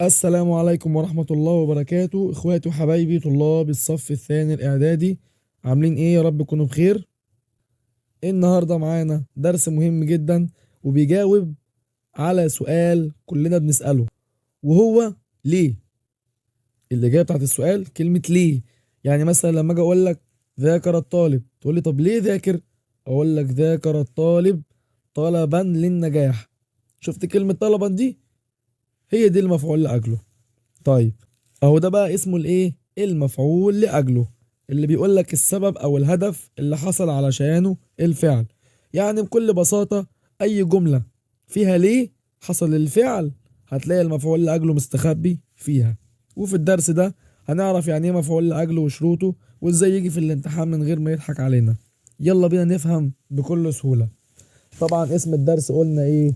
السلام عليكم ورحمة الله وبركاته، اخواتي وحبايبي طلاب الصف الثاني الاعدادي. عاملين ايه؟ يا رب تكونوا بخير. النهاردة معانا درس مهم جدا وبيجاوب على سؤال كلنا بنسأله، وهو ليه. الإجابة بتاعت السؤال كلمة ليه. يعني مثلا لما اجي اقول لك ذاكر الطالب، تقول لي طب ليه ذاكر؟ اقول لك ذاكر الطالب طلبا للنجاح. شفت كلمة طلبا دي؟ هي دي المفعول لأجله. طيب، اهو ده بقى اسمه الايه؟ المفعول لاجله، اللي بيقول لك السبب او الهدف اللي حصل علشانه الفعل. يعني بكل بساطة اي جملة فيها ليه حصل الفعل هتلاقي المفعول لاجله مستخبي فيها. وفي الدرس ده هنعرف يعني ايه مفعول لاجله وشروطه، وازاي يجي في الامتحان من غير ما يضحك علينا. يلا بينا نفهم بكل سهولة. طبعا اسم الدرس قلنا ايه؟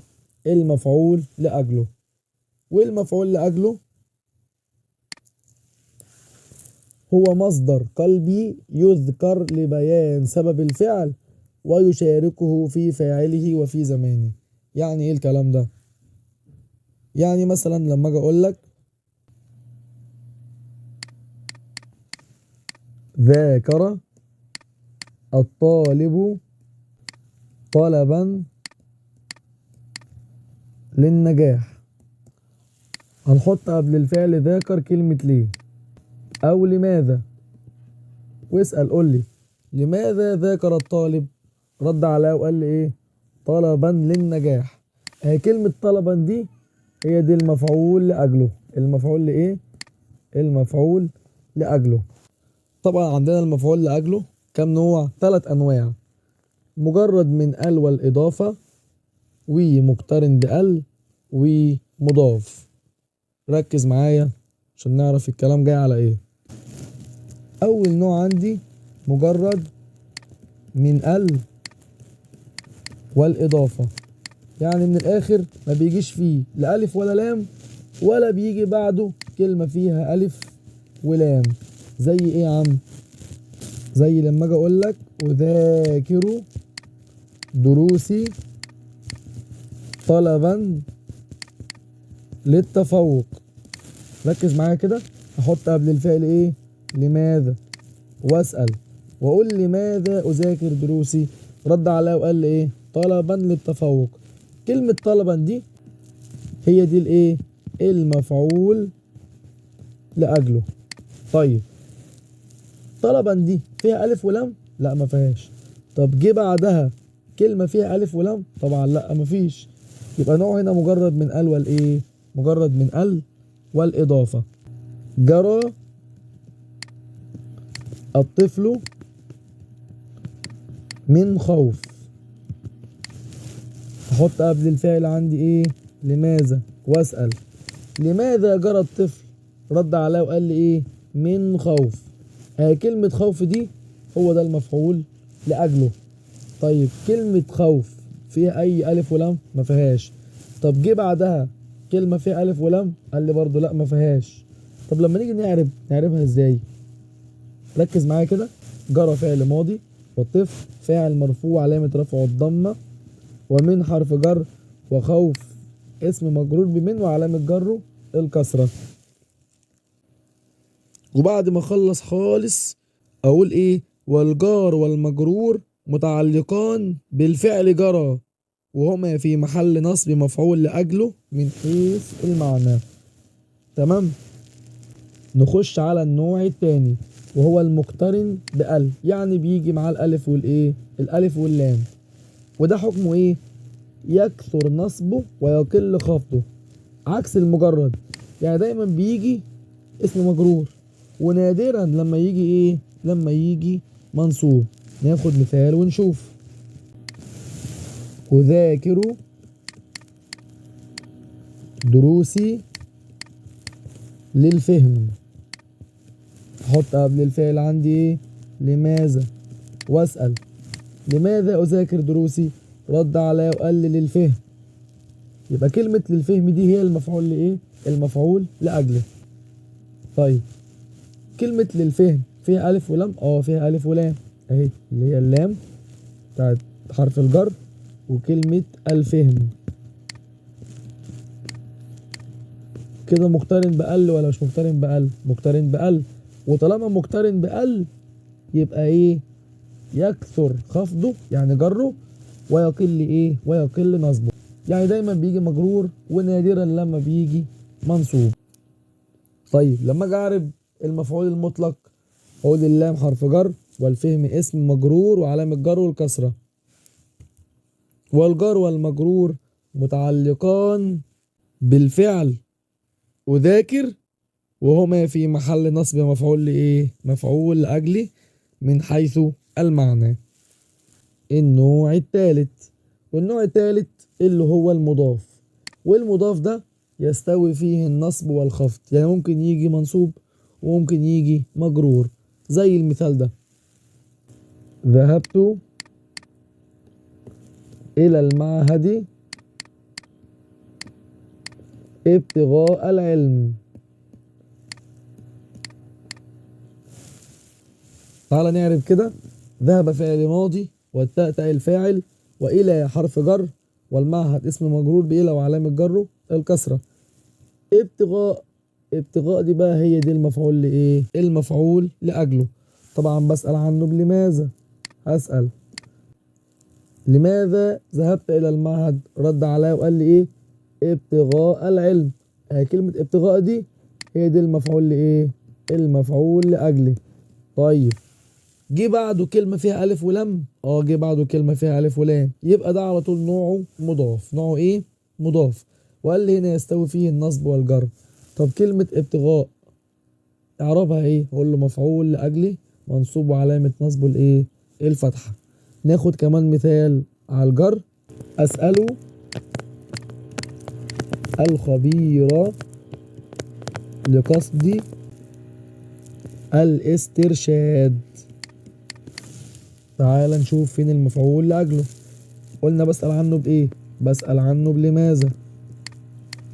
المفعول لاجله. والمفعول لاجله هو مصدر قلبي يذكر لبيان سبب الفعل ويشاركه في فاعله وفي زمانه. يعني ايه الكلام ده؟ يعني مثلا لما اجي اقول لك ذاكر الطالب طلبا للنجاح، هنحط قبل الفعل ذاكر كلمة ليه او لماذا. واسأل قول لي لماذا ذاكر الطالب؟ رد عليا وقال لي ايه؟ طلبا للنجاح. هي كلمة طلبا دي هي دي المفعول لأجله. المفعول لإيه؟ المفعول لأجله. طبعا عندنا المفعول لأجله كم نوع؟ 3 أنواع: مجرد من ال والإضافة، ومقترن بال، ومضاف. ركز معايا عشان نعرف الكلام جاي على إيه. أول نوع عندي مجرد من ال والإضافة، يعني من الآخر ما بيجيش فيه لا ألف ولا لام، ولا بيجي بعده كلمة فيها ألف ولام. زي إيه يا عم؟ زي لما أجي أقول لك أذاكر دروسي طلبا للتفوق. ركز معايا كده، هحط قبل الفعل إيه؟ لماذا، وأسأل وأقول لماذا أذاكر دروسي؟ رد عليا وقال لي إيه؟ طلبا للتفوق. كلمة طلبا دي هي دي الإيه؟ المفعول لأجله. طيب، طلبا دي فيها ألف ولام؟ لا ما فيهاش. طب جه بعدها كلمة فيها ألف ولام؟ طبعا لا مفيش. يبقى نوع هنا مجرد من ال والإيه؟ مجرد من ال والإضافة. جرى الطفل من خوف، أحط قبل الفعل عندي إيه؟ لماذا، وأسأل لماذا جرى الطفل؟ رد عليا وقال لي إيه؟ من خوف. كلمة خوف دي هو ده المفعول لأجله. طيب كلمة خوف فيها أي ألف ولام؟ ما فيهاش. طب جه بعدها كلمة فيها ألف ولام؟ قال لي برضو لا ما فيهاش. طب لما نيجي نعرفها ازاي؟ ركز معايا كده. جرى فعل ماضي، والطفل فاعل مرفوع علامة رفعه الضمة، ومن حرف جر، وخوف اسم مجرور بمن وعلامة جره الكسرة. وبعد ما اخلص خالص اقول ايه؟ والجار والمجرور متعلقان بالفعل جرى، وهما في محل نصب مفعول لأجله من حيث المعنى. تمام. نخش على النوع التاني وهو المقترن بأل، يعني بيجي مع الألف والإيه؟ الألف واللام. وده حكمه إيه؟ يكثر نصبه ويقل خفضه، عكس المجرد. يعني دايما بيجي اسم مجرور، ونادرا لما يجي إيه؟ لما يجي منصوب. ناخد مثال ونشوف. أذاكر دروسي للفهم، احط قبل الفعل عندي ايه؟ لماذا، واسأل لماذا أذاكر دروسي؟ رد عليا وقال لي للفهم. يبقى كلمة للفهم دي هي المفعول لإيه؟ المفعول لأجله. طيب كلمة للفهم فيها ألف ولام؟ فيها ألف ولام أهي، اللي هي اللام بتاعت حرف الجر، وكلمة الفهم. كده مقترن بأل ولا مش مقترن بأل؟ مقترن بأل. وطالما مقترن بأل يبقى ايه؟ يكثر خفضه يعني جره، ويقل ايه؟ ويقل نصبه. يعني دايما بيجي مجرور ونادرا لما بيجي منصوب. طيب لما اجي اعرف المفعول المطلق اقول اللام حرف جر والفهم اسم مجرور وعلامة جره الكسرة، والجر والمجرور متعلقان بالفعل أذاكر وهما في محل نصب مفعول لإيه؟ مفعول لأجله من حيث المعنى. النوع الثالث، والنوع الثالث اللي هو المضاف، والمضاف ده يستوي فيه النصب والخفض، يعني ممكن يجي منصوب وممكن يجي مجرور. زي المثال ده: ذهبت إلى المعهد ابتغاء العلم. تعال نعرف كده. ذهب فعل ماضي، والتاء تاء الفاعل، وإلى حرف جر، والمعهد اسم مجرور بإلى وعلامة جره الكسرة. ابتغاء، ابتغاء دي بقى هي دي المفعول لإيه؟ المفعول لأجله. طبعا بسأل عنه بلماذا؟ هسأل لماذا ذهبت إلى المعهد؟ رد عليا وقال لي إيه؟ ابتغاء العلم. كلمة ابتغاء دي هي دي المفعول لإيه؟ المفعول لأجله. طيب جه بعده كلمة فيها ألف ولام؟ جه بعده كلمة فيها ألف ولام، يبقى ده على طول نوعه مضاف. نوعه إيه؟ مضاف. وقال لي هنا يستوي فيه النصب والجر. طب كلمة ابتغاء اعرابها إيه؟ أقول له مفعول لأجله منصوب وعلامة نصبه الإيه؟ الفتحة. ناخد كمان مثال على الجر: أسأل الخبير لقصد الاسترشاد. تعال نشوف فين المفعول لأجله. قلنا بسأل عنه بإيه؟ بسأل عنه بلماذا.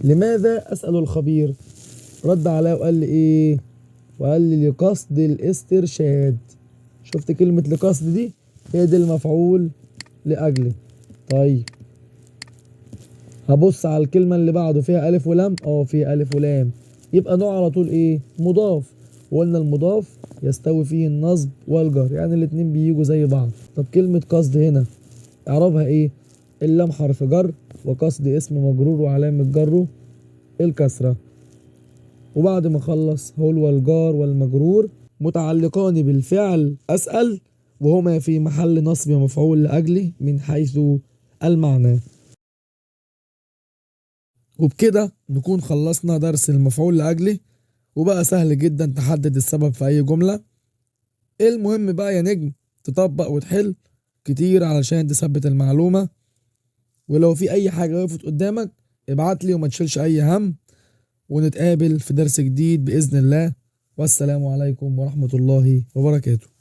لماذا أسأل الخبير؟ رد عليا وقال لي إيه؟ وقال لي لقصد الاسترشاد. شفت كلمة لقصد دي؟ هي دي المفعول لأجله. طيب هبص على الكلمة اللي بعده فيها ألف ولام؟ فيها ألف ولام، يبقى نوع على طول إيه؟ مضاف. وقلنا المضاف يستوي فيه النصب والجر، يعني الاتنين بيجوا زي بعض. طب كلمة قصد هنا اعرابها ايه؟ اللام حرف جر، وقصد اسم مجرور وعلامة جره الكسرة. وبعد ما اخلص هقول والجار والمجرور متعلقان بالفعل أسأل وهما في محل نصب مفعول لأجله من حيث المعنى. وبكده نكون خلصنا درس المفعول لأجله، وبقى سهل جدا تحدد السبب في أي جملة. المهم بقى يا نجم تطبق وتحل كتير علشان تثبت المعلومة. ولو في أي حاجة وقفت قدامك ابعت لي وما تشيلش أي هم، ونتقابل في درس جديد بإذن الله. والسلام عليكم ورحمة الله وبركاته.